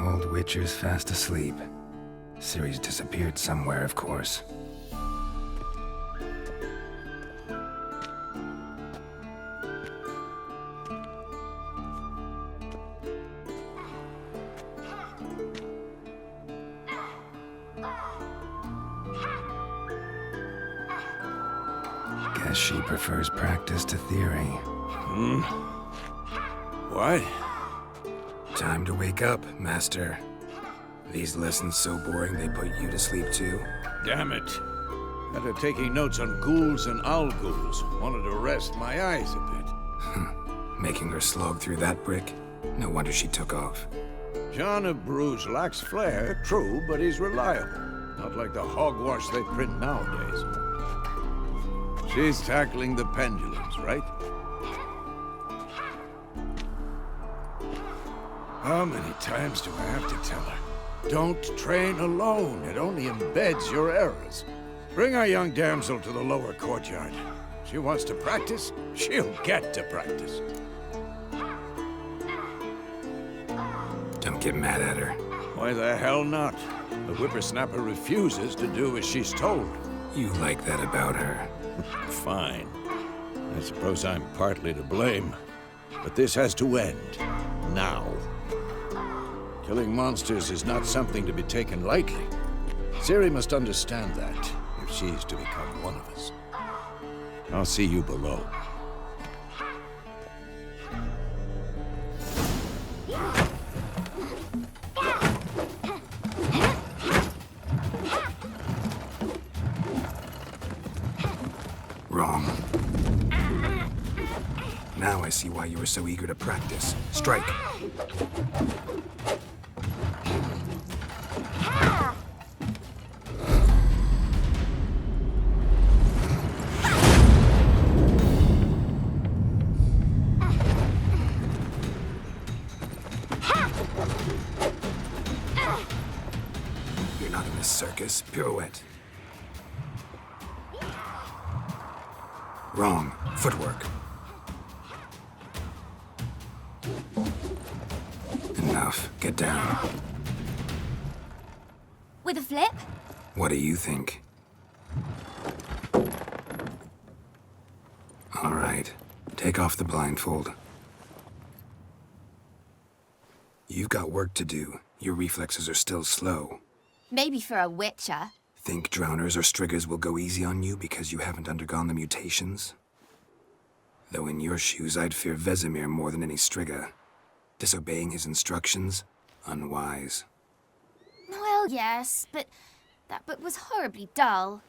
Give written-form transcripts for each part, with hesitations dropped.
Old Witcher's fast asleep. Ciri's disappeared somewhere, of course. Guess she prefers practice to theory. What? Time to wake up, Master. These lessons so boring they put you to sleep too? Damn it. After taking notes on ghouls and owl ghouls, wanted to rest my eyes a bit. Making her slog through that brick? No wonder she took off. John of Bruges lacks flair, true, but he's reliable. Not like the hogwash they print nowadays. She's tackling the pendulums, right? How many times do I have to tell her? Don't train alone. It only embeds your errors. Bring our young damsel to the lower courtyard. She wants to practice, she'll get to practice. Don't get mad at her. Why the hell not? The whippersnapper refuses to do as she's told. You like that about her. Fine. I suppose I'm partly to blame. But this has to end. Now. Killing monsters is not something to be taken lightly. Ciri must understand that, if she's to become one of us. I'll see you below. Wrong. Now I see why you were so eager to practice. Strike. You're not in this circus. Pirouette. Wrong. Footwork. Enough. Get down. With a flip? What do you think? All right. Take off the blindfold. You've got work to do. Your reflexes are still slow. Maybe for a witcher. Think drowners or striggers will go easy on you because you haven't undergone the mutations? Though in your shoes, I'd fear Vesemir more than any strigger. Disobeying his instructions? Unwise. Well, yes, but that book was horribly dull.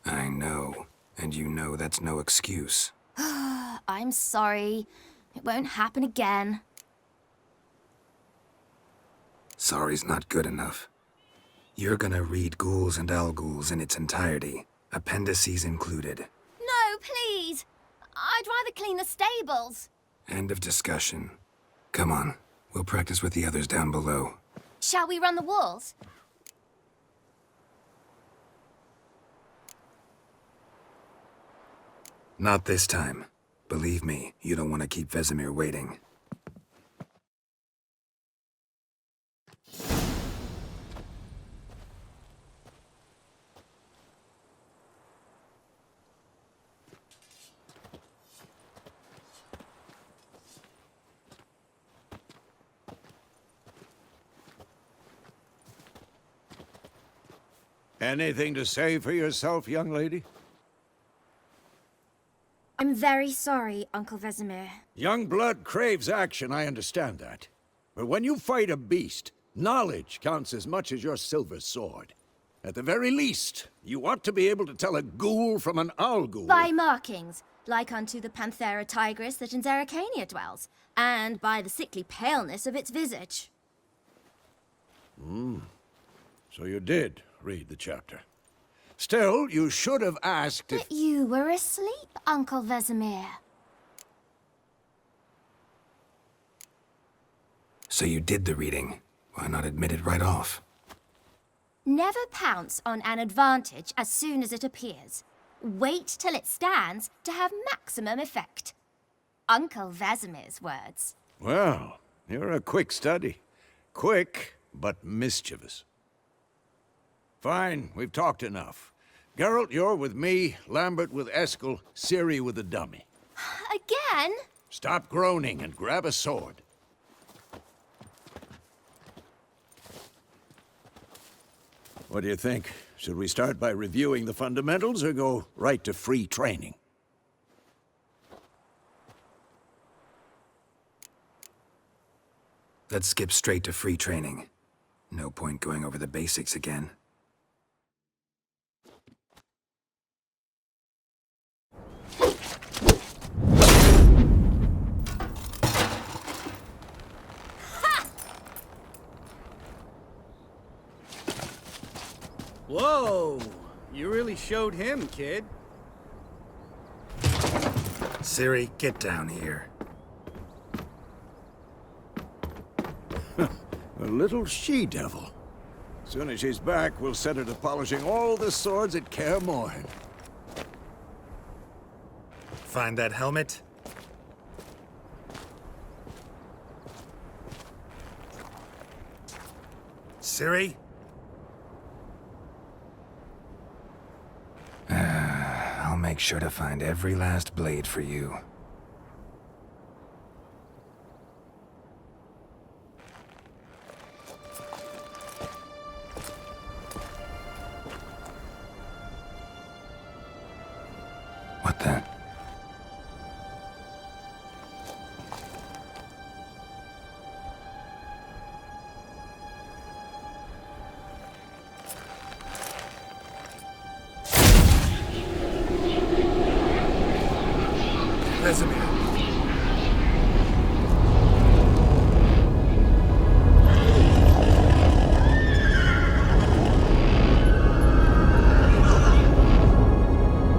I know. And you know that's no excuse. I'm sorry. It won't happen again. Sorry's not good enough. You're gonna read Ghouls and Ghouls in its entirety, appendices included. No, please! I'd rather clean the stables. End of discussion. Come on, we'll practice with the others down below. Shall we run the walls? Not this time. Believe me, you don't want to keep Vesemir waiting. Anything to say for yourself, young lady? I'm very sorry, Uncle Vesemir. Young blood craves action, I understand that. But when you fight a beast, knowledge counts as much as your silver sword. At the very least, you ought to be able to tell a ghoul from an owl ghoul. By markings, like unto the Panthera tigris that in Zerrikania dwells, and by the sickly paleness of its visage. So you did read the chapter. Still, you should have asked if... But you were asleep, Uncle Vesemir. So you did the reading. Why not admit it right off? Never pounce on an advantage as soon as it appears. Wait till it stands to have maximum effect. Uncle Vesemir's words. Well, you're a quick study. Quick, but mischievous. Fine, we've talked enough. Geralt, you're with me, Lambert with Eskel, Ciri with the dummy. Again? Stop groaning and grab a sword. What do you think? Should we start by reviewing the fundamentals or go right to free training? Let's skip straight to free training. No point going over the basics again. Whoa! You really showed him, kid. Ciri, get down here. A little she-devil. Soon as she's back, we'll set her to polishing all the swords at Kaer Morhen. Find that helmet? Ciri? I'll make sure to find every last blade for you. What the? Vesemir.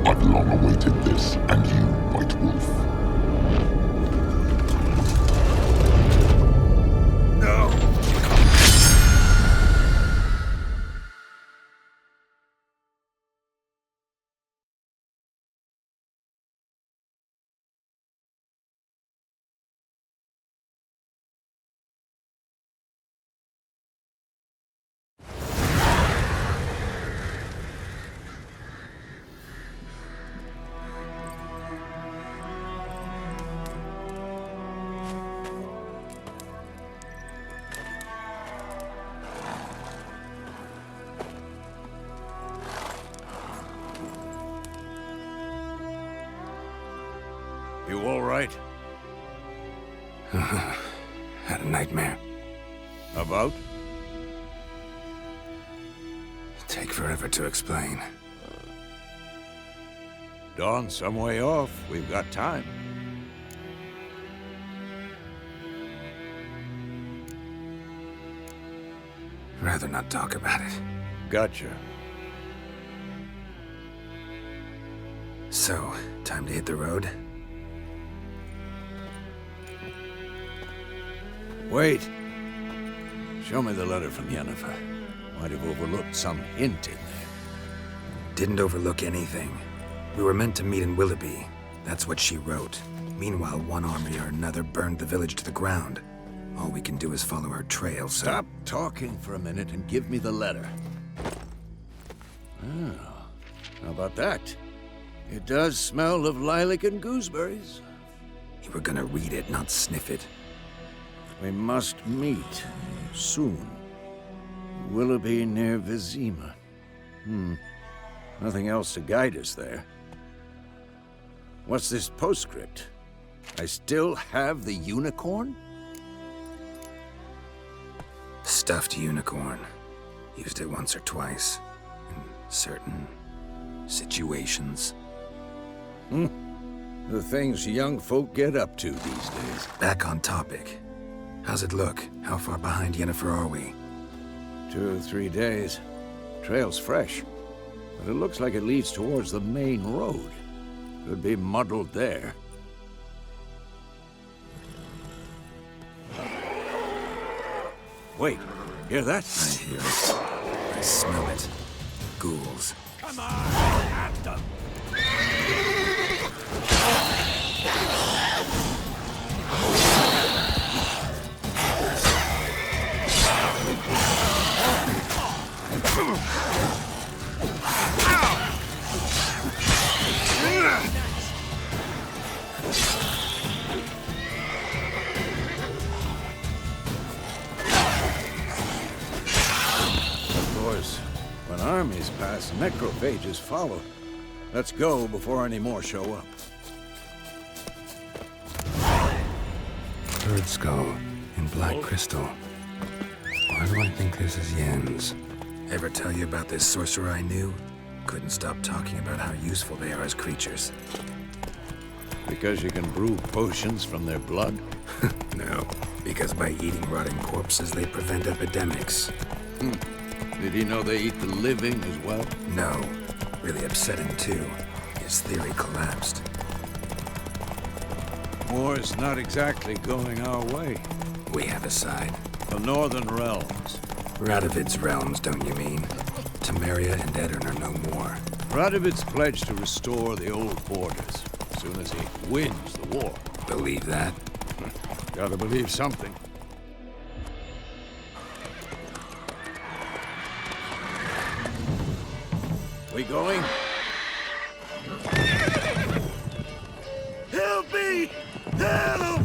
I've long awaited this, and you, White Wolf. No! You all right? Had a nightmare. About? Take forever to explain. Dawn's some way off. We've got time. Rather not talk about it. Gotcha. So, time to hit the road? Wait. Show me the letter from Yennefer. Might have overlooked some hint in there. Didn't overlook anything. We were meant to meet in Willoughby. That's what she wrote. Meanwhile, one army or another burned the village to the ground. All we can do is follow her trail, so... Stop talking for a minute and give me the letter. Oh, how about that? It does smell of lilac and gooseberries. You were gonna read it, not sniff it. We must meet soon. Willoughby near Vizima. Nothing else to guide us there. What's this postscript? I still have the unicorn? Stuffed unicorn. Used it once or twice. In certain situations. The things young folk get up to these days. Back on topic. How's it look? How far behind Yennefer are we? 2 or 3 days. Trail's fresh, but it looks like it leads towards the main road. Could be muddled there. Wait, hear that? I hear it. I smell it. Ghouls. Come on, at them! Armies pass, necrophages follow. Let's go before any more show up. Bird skull in black crystal. Why do I think this is Yen's? Ever tell you about this sorcerer I knew? Couldn't stop talking about how useful they are as creatures. Because you can brew potions from their blood? No, because by eating rotting corpses, they prevent epidemics. Did he know they eat the living as well? No, really upsetting too. His theory collapsed. War's not exactly going our way. We have a side. The Northern Realms. Radovid's realms, don't you mean? Temeria and Edirn are no more. Radovid's pledged to restore the old borders as soon as he wins the war. Believe that? Gotta believe something. We going? Help me! Help!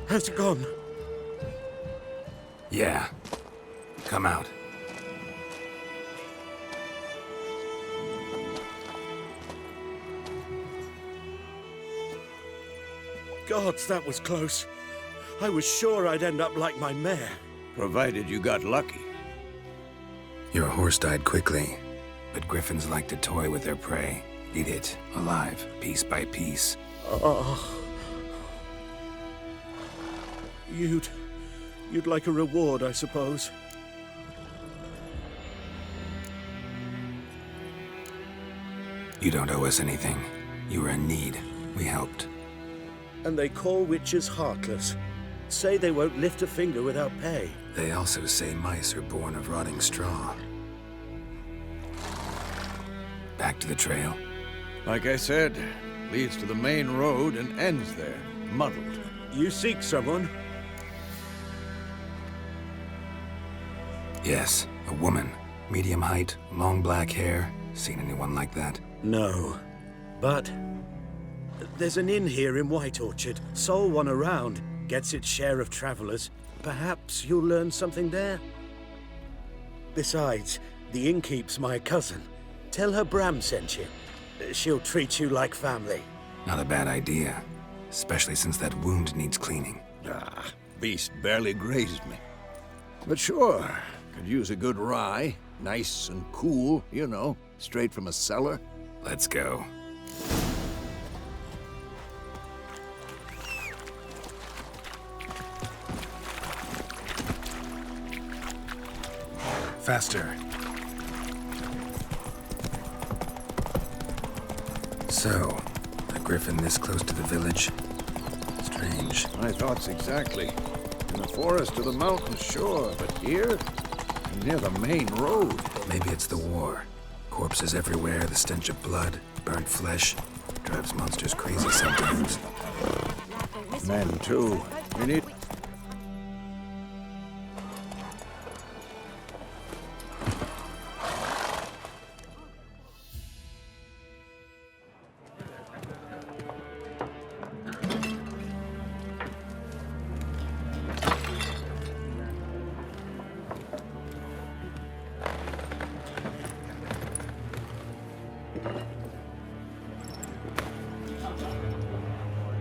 Has it gone? Yeah. Come out. Gods, that was close. I was sure I'd end up like my mare. Provided you got lucky. Your horse died quickly, but griffins like to toy with their prey. Eat it, alive, piece by piece. Oh. You'd like a reward, I suppose. You don't owe us anything. You were in need. We helped. And they call witches heartless. Say they won't lift a finger without pay. They also say mice are born of rotting straw. Back to the trail. Like I said, leads to the main road and ends there, muddled. You seek someone? Yes, a woman. Medium height, long black hair. Seen anyone like that? No. But there's an inn here in White Orchard. Sole one around. Gets its share of travelers. Perhaps you'll learn something there? Besides, the innkeep's my cousin. Tell her Bram sent you. She'll treat you like family. Not a bad idea. Especially since that wound needs cleaning. Beast barely grazed me. But sure, could use a good rye. Nice and cool, you know, straight from a cellar. Let's go. Faster. So, a griffin this close to the village? Strange. My thoughts exactly. In the forest or the mountains, sure, but here? Near the main road. Maybe it's the war. Corpses everywhere, the stench of blood, burnt flesh. Drives monsters crazy sometimes. Men, too. We need...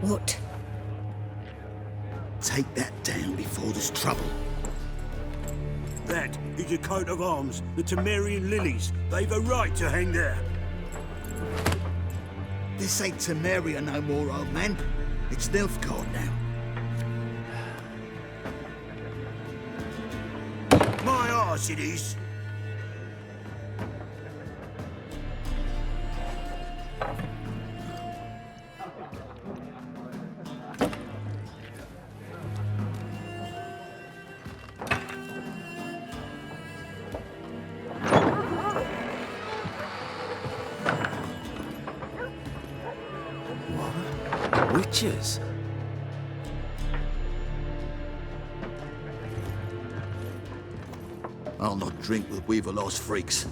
What? Take that down before there's trouble. That is a coat of arms, the Temerian lilies. They've a right to hang there. This ain't Temeria no more, old man. It's Nilfgaard now. arse it is. What? Witches? I'll not drink with Weaver-lost freaks.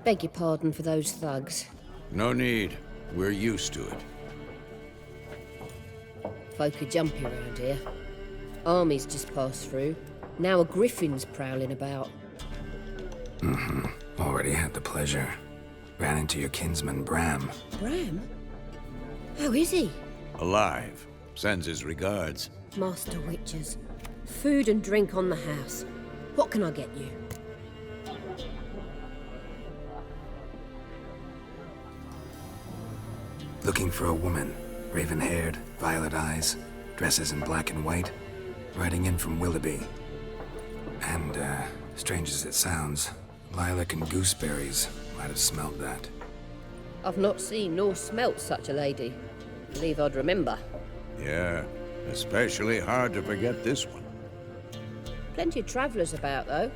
Beg your pardon for those thugs. No need. We're used to it. Folk are jumpy around here. Armies just passed through. Now a griffin's prowling about. Already had the pleasure. Ran into your kinsman, Bram. Bram? How is he? Alive. Sends his regards. Master Witches. Food and drink on the house. What can I get you? Looking for a woman. Raven-haired, violet eyes, dresses in black and white. Riding in from Willoughby. And, strange as it sounds, lilac and gooseberries might have smelled that. I've not seen nor smelt such a lady. Believe I'd remember. Yeah, especially hard to forget this one. Plenty of travellers about, though.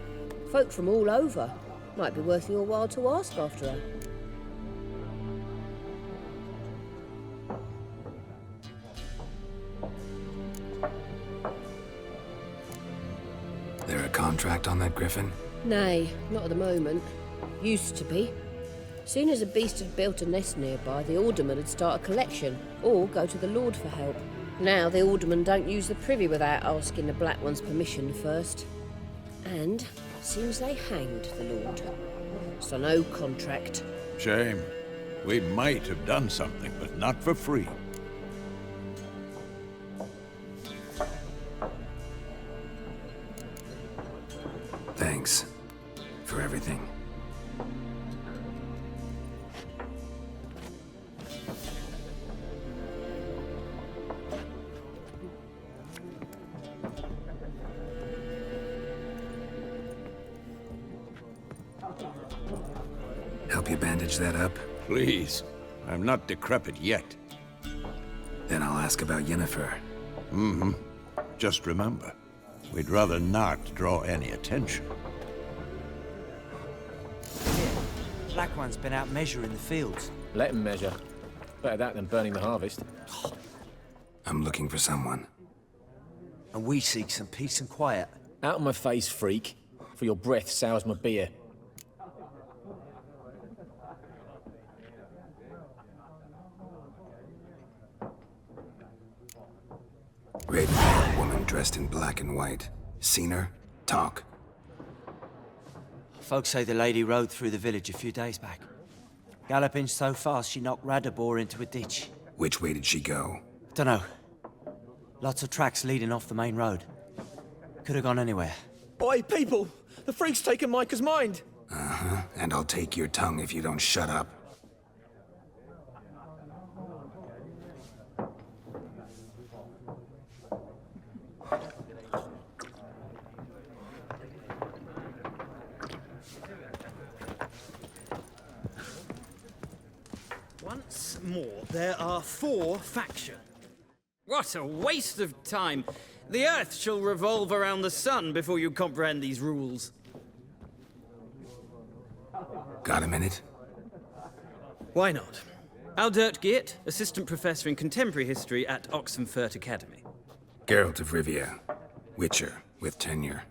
Folk from all over. Might be worth your while to ask after her. There a contract on that griffin? Nay, not at the moment. Used to be. Soon as a beast had built a nest nearby, the alderman would start a collection, or go to the Lord for help. Now the aldermen don't use the privy without asking the Black One's permission first. And seems they hanged the Lord. So no contract. Shame. We might have done something, but not for free. Thanks. For everything. Help you bandage that up? Please. I'm not decrepit yet. Then I'll ask about Yennefer. Just remember, we'd rather not draw any attention. Black One's been out measuring the fields. Let him measure. Better that than burning the harvest. I'm looking for someone. And we seek some peace and quiet. Out of my face, freak. For your breath sours my beer. Raven-haired woman dressed in black and white. Seen her? Talk. Folks say the lady rode through the village a few days back. Galloping so fast she knocked Radabor into a ditch. Which way did she go? Dunno. Lots of tracks leading off the main road. Could have gone anywhere. Oi, people! The freak's taken Micah's mind! And I'll take your tongue if you don't shut up. Once more, there are 4 factions. What a waste of time. The Earth shall revolve around the sun before you comprehend these rules. Got a minute? Why not? Aldert Geert, Assistant Professor in Contemporary History at Oxenfurt Academy. Geralt of Rivia. Witcher, with tenure.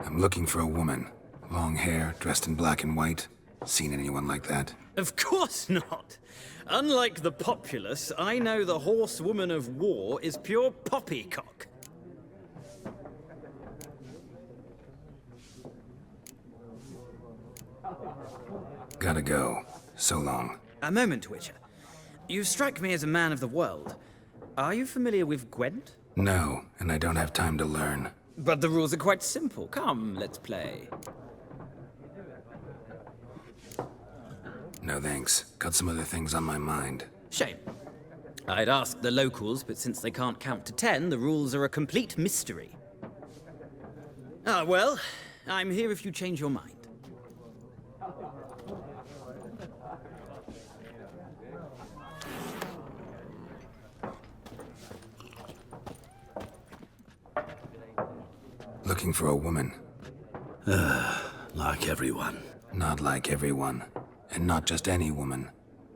I'm looking for a woman. Long hair, dressed in black and white. Seen anyone like that? Of course not. Unlike the populace, I know the horsewoman of war is pure poppycock. Gotta go. So long. A moment, Witcher. You strike me as a man of the world. Are you familiar with Gwent? No, and I don't have time to learn. But the rules are quite simple. Come, let's play. No thanks. Got some other things on my mind. Shame. I'd ask the locals, but since they can't count to 10, the rules are a complete mystery. Ah, well, I'm here if you change your mind. Looking for a woman. Like everyone. Not like everyone. And not just any woman.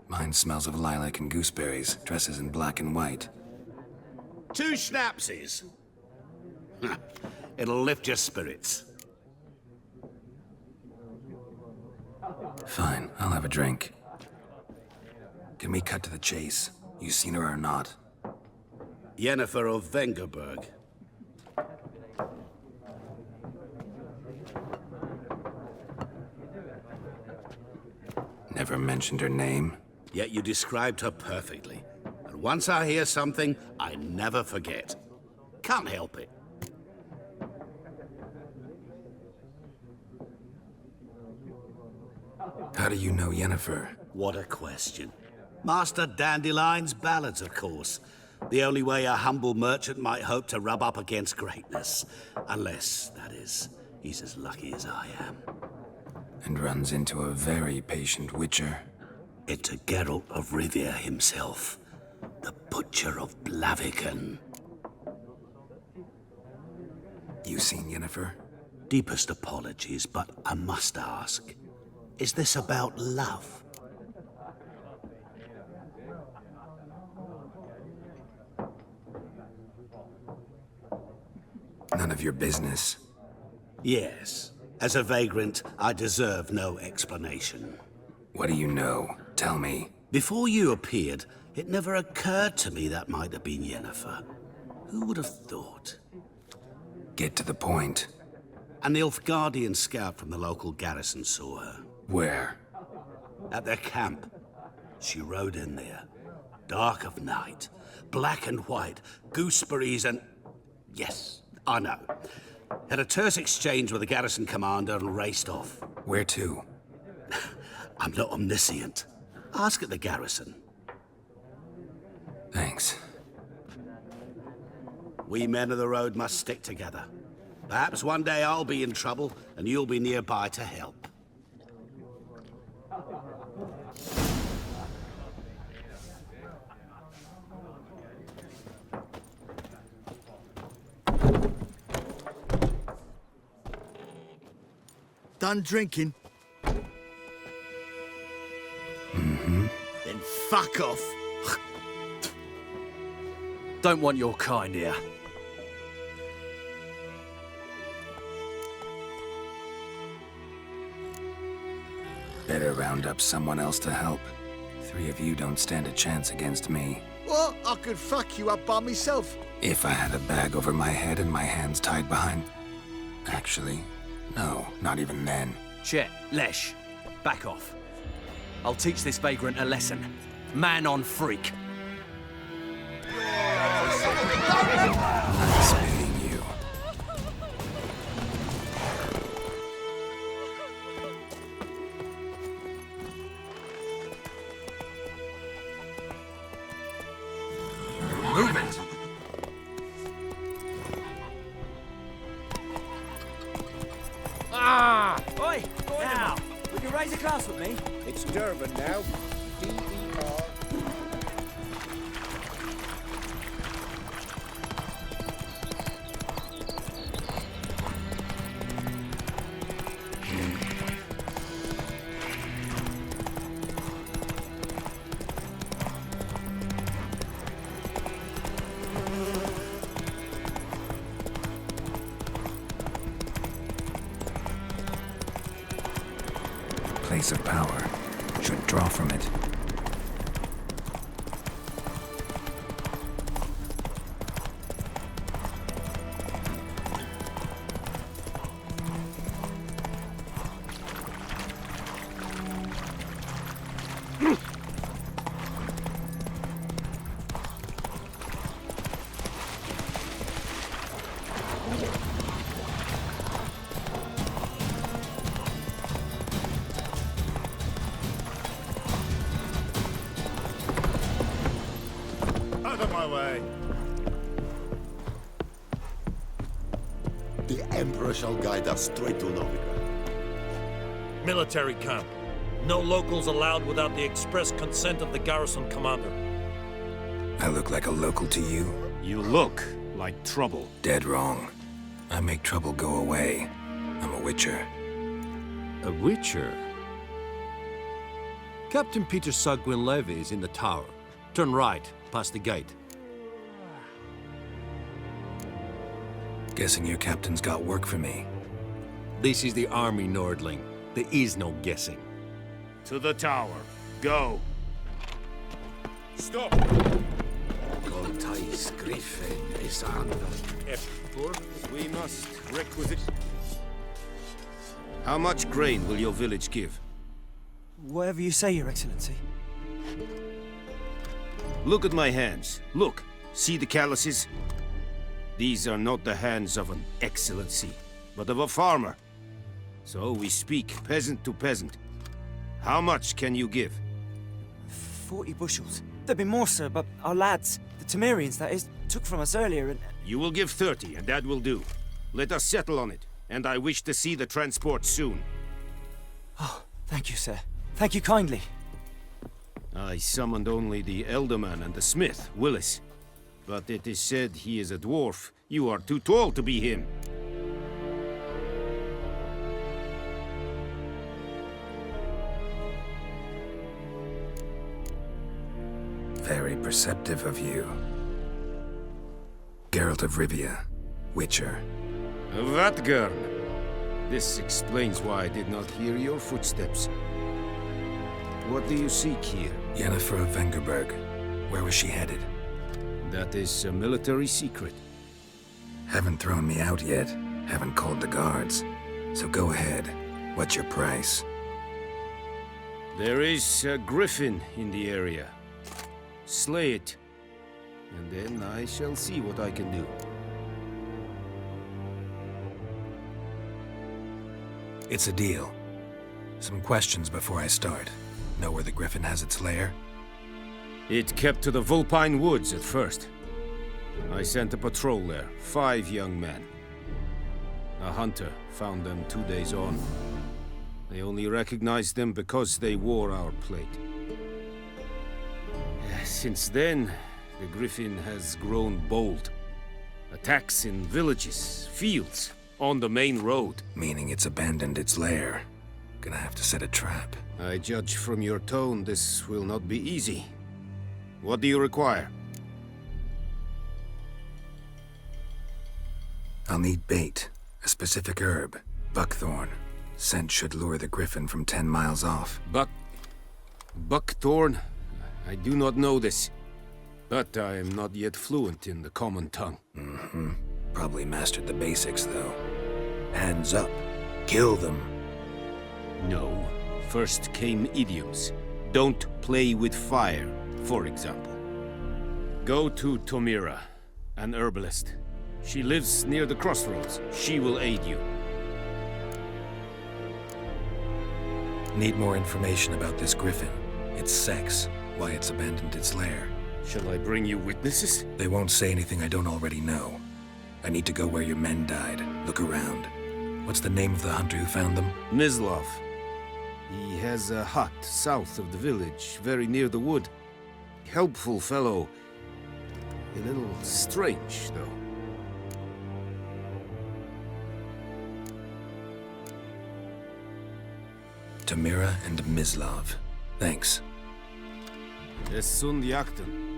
Mine smells of lilac and gooseberries, dresses in black and white. 2 schnapsies. It'll lift your spirits. Fine, I'll have a drink. Can we cut to the chase? You seen her or not? Yennefer of Vengerberg. Never mentioned her name. Yet you described her perfectly. And once I hear something, I never forget. Can't help it. How do you know Yennefer? What a question. Master Dandelion's ballads, of course. The only way a humble merchant might hope to rub up against greatness. Unless, that is, he's as lucky as I am. And runs into a very patient witcher. Into Geralt of Rivia himself. The Butcher of Blaviken. You seen Yennefer? Deepest apologies, but I must ask. Is this about love? None of your business. Yes. As a vagrant, I deserve no explanation. What do you know? Tell me. Before you appeared, it never occurred to me that might have been Yennefer. Who would have thought? Get to the point. An Nilfgaardian scout from the local garrison saw her. Where? At their camp. She rode in there. Dark of night. Black and white. Gooseberries and... Yes, I know. Had a terse exchange with the garrison commander and raced off. Where to? I'm not omniscient. Ask at the garrison. Thanks. We men of the road must stick together. Perhaps one day I'll be in trouble and you'll be nearby to help. Done drinking? Mm-hmm. Then fuck off. Don't want your kind here. Better round up someone else to help. 3 of you don't stand a chance against me. What? I could fuck you up by myself. If I had a bag over my head and my hands tied behind... Actually, no, not even then. Chet, Lesh, back off. I'll teach this vagrant a lesson. Man on freak. Nice being you. Move it! Ah! Oi! Now, would you raise a glass with me? It's Durban now. D-E-R. Place of power. Should draw from it. my way. The Emperor shall guide us straight to Novigrad. Military camp. No locals allowed without the express consent of the garrison commander. I look like a local to you? You look like trouble. Dead wrong. I make trouble go away. I'm a witcher. A witcher? Captain Peter Sagwin Levy is in the tower. Turn right, past the gate. Guessing your captain's got work for me. This is the army, Nordling. There is no guessing. To the tower. Go. Stop! Contais Griffin is under. We must requisite. How much grain will your village give? Whatever you say, Your Excellency. Look at my hands. Look. See the calluses? These are not the hands of an excellency, but of a farmer. So we speak peasant to peasant. How much can you give? 40 bushels. There'd be more, sir, but our lads, the Temerians, that is, took from us earlier and... You will give 30, and that will do. Let us settle on it, and I wish to see the transport soon. Oh, thank you, sir. Thank you kindly. I summoned only the Elderman and the smith, Willis. But it is said he is a dwarf. You are too tall to be him. Very perceptive of you. Geralt of Rivia, Witcher. Vatgern! This explains why I did not hear your footsteps. What do you seek here? Yennefer of Vengerberg. Where was she headed? That is a military secret. Haven't thrown me out yet. Haven't called the guards. So go ahead. What's your price? There is a griffin in the area. Slay it, and then I shall see what I can do. It's a deal. Some questions before I start. Know where the griffin has its lair? It kept to the Vulpine Woods at first. I sent a patrol there, 5 young men. A hunter found them 2 days on. I only recognized them because they wore our plate. Since then, the griffin has grown bold. Attacks in villages, fields, on the main road. Meaning it's abandoned its lair. Gonna have to set a trap. I judge from your tone this will not be easy. What do you require? I'll need bait. A specific herb. Buckthorn. Scent should lure the griffin from 10 miles off. Buckthorn? I do not know this. But I am not yet fluent in the common tongue. Mm-hmm. Probably mastered the basics, though. Hands up. Kill them. No. First came idioms. Don't play with fire, for example. Go to Tomira, an herbalist. She lives near the crossroads. She will aid you. Need more information about this griffin. Its sex, why it's abandoned its lair. Shall I bring you witnesses? They won't say anything I don't already know. I need to go where your men died. Look around. What's the name of the hunter who found them? Mislav. He has a hut south of the village, very near the wood. Helpful fellow. A little strange, though. Tamira and Mislav. Thanks. Es sunt jakten.